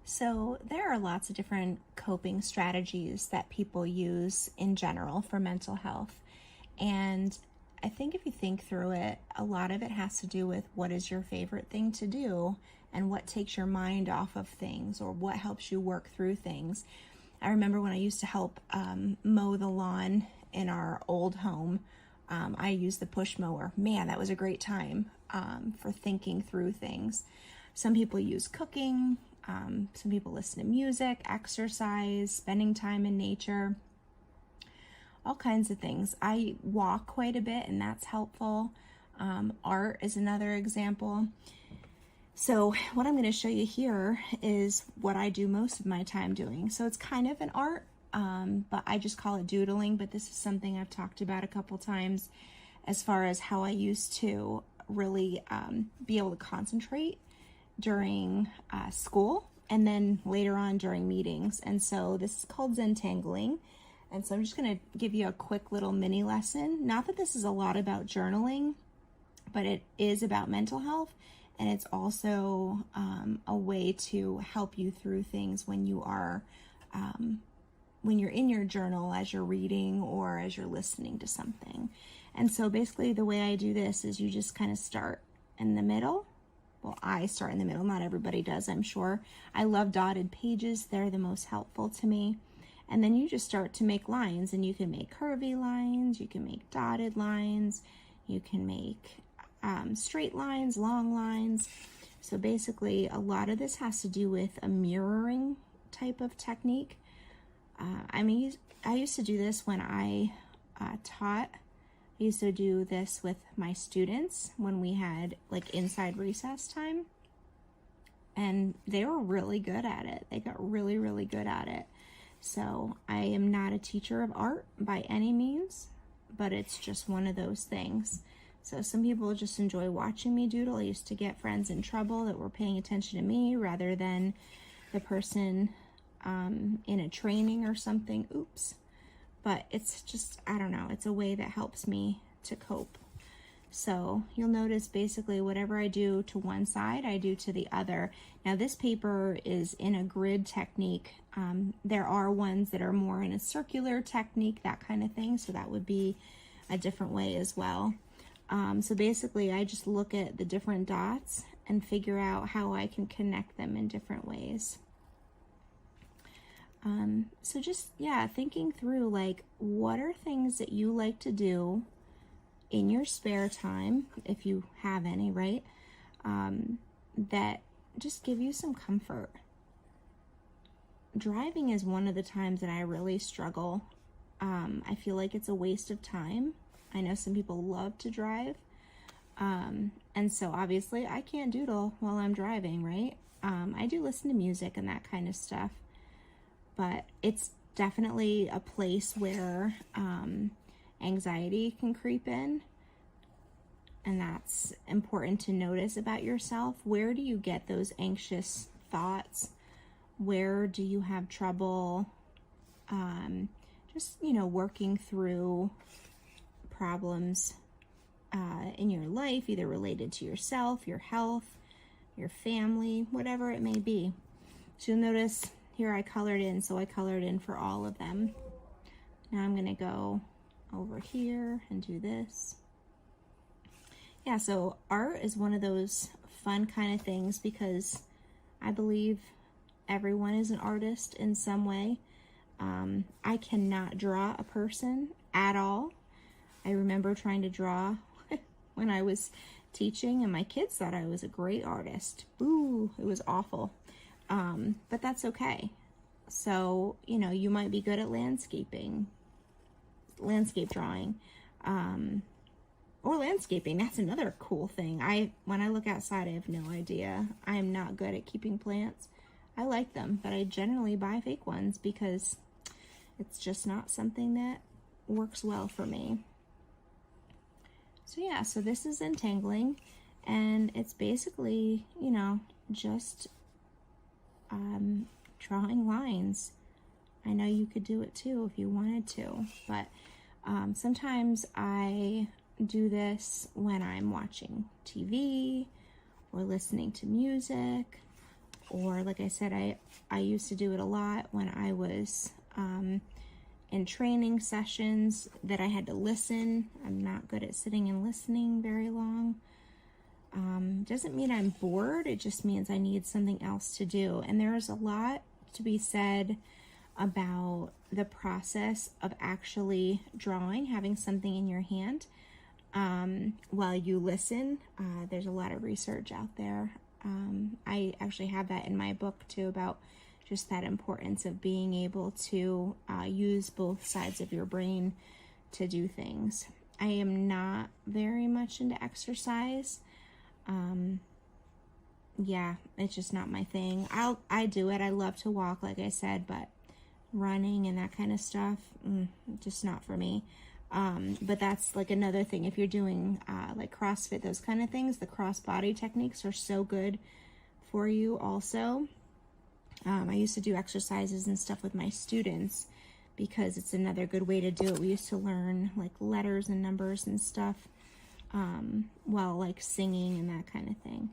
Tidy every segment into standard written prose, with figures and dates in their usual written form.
So there are lots of different coping strategies that people use in general for mental health. And I think if you think through it, a lot of it has to do with what is your favorite thing to do and what takes your mind off of things or what helps you work through things. I remember when I used to help mow the lawn in our old home, I used the push mower. Man, that was a great time for thinking through things. Some people use cooking. Some people listen to music, exercise, spending time in nature, all kinds of things. I walk quite a bit, and that's helpful. Art is another example. So what I'm going to show you here is what I do most of my time doing. So it's kind of an art, but I just call it doodling. But this is something I've talked about a couple times as far as how I used to really be able to concentrate during school and then later on during meetings. And so this is called Zentangling. And so I'm just going to give you a quick little mini lesson. Not that this is a lot about journaling, but it is about mental health. And it's also a way to help you through things when you are, when you're in your journal as you're reading or as you're listening to something. And so basically the way I do this is you just kind of start in the middle. Well, I start in the middle. Not everybody does, I'm sure. I love dotted pages. They're the most helpful to me. And then you just start to make lines, and you can make curvy lines, you can make dotted lines, you can make straight lines, long lines. So basically, a lot of this has to do with a mirroring type of technique. I used to do this when I taught. I used to do this with my students when we had like inside recess time, and they were really good at it. They got really, really good at it. So I am not a teacher of art by any means, but it's just one of those things. So some people just enjoy watching me doodle. I used to get friends in trouble that were paying attention to me rather than the person in a training or something. Oops. But it's just, I don't know, it's a way that helps me to cope. So you'll notice basically whatever I do to one side, I do to the other. Now this paper is in a grid technique. There are ones that are more in a circular technique, that kind of thing. So that would be a different way as well. So basically I just look at the different dots and figure out how I can connect them in different ways. So just, yeah, thinking through like, what are things that you like to do in your spare time, if you have any, right? That just give you some comfort. Driving is one of the times that I really struggle. I feel like it's a waste of time. I know some people love to drive. And so obviously I can't doodle while I'm driving, right? I do listen to music and that kind of stuff. But it's definitely a place where anxiety can creep in, and that's important to notice about yourself. Where do you get those anxious thoughts? Where do you have trouble just, working through problems in your life, either related to yourself, your health, your family, whatever it may be? So you'll notice here I colored in, so I colored in for all of them. Now I'm going to go over here and do this. Yeah, so art is one of those fun kind of things because I believe everyone is an artist in some way. I cannot draw a person at all. I remember trying to draw when I was teaching, and my kids thought I was a great artist. Ooh, it was awful. But that's okay. So, you might be good at landscape drawing, or landscaping. That's another cool thing. When I look outside, I have no idea. I am not good at keeping plants. I like them, but I generally buy fake ones because it's just not something that works well for me. So yeah, so this is Zentangling, and it's basically, just drawing lines. I know you could do it too if you wanted to, but sometimes I do this when I'm watching TV or listening to music Or like I said, I used to do it a lot when I was in training sessions that I had to listen. I'm not good at sitting and listening very long. Doesn't mean I'm bored, it just means I need something else to do. And there's a lot to be said about the process of actually drawing, having something in your hand while you listen. There's a lot of research out there. I actually have that in my book too, about just that importance of being able to use both sides of your brain to do things. I am not very much into exercise. Yeah, it's just not my thing. I do it. I love to walk, like I said, but running and that kind of stuff, just not for me. But that's like another thing. If you're doing like CrossFit, those kind of things, the cross body techniques are so good for you also. I used to do exercises and stuff with my students because it's another good way to do it. We used to learn like letters and numbers and stuff while like singing and that kind of thing.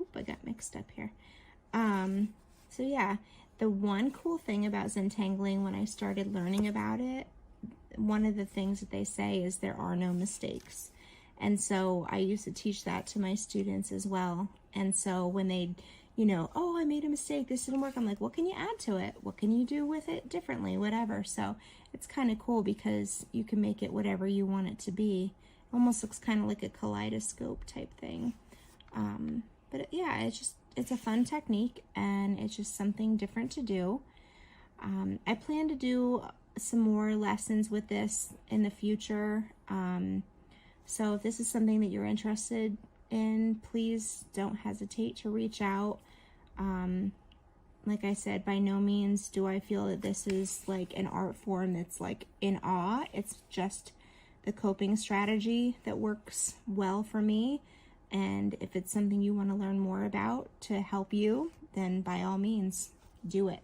Oop, I got mixed up here. So yeah, the one cool thing about Zentangling when I started learning about it, one of the things that they say is there are no mistakes. And so I used to teach that to my students as well. And so when they, oh, I made a mistake, this didn't work, I'm like, what can you add to it? What can you do with it differently? Whatever. So it's kind of cool because you can make it whatever you want it to be. It almost looks kind of like a kaleidoscope type thing. But yeah, it's a fun technique and it's just something different to do. I plan to do some more lessons with this in the future. So if this is something that you're interested in, please don't hesitate to reach out. Like I said, by no means do I feel that this is like an art form that's like in awe. It's just the coping strategy that works well for me. And if it's something you want to learn more about to help you, then by all means, do it.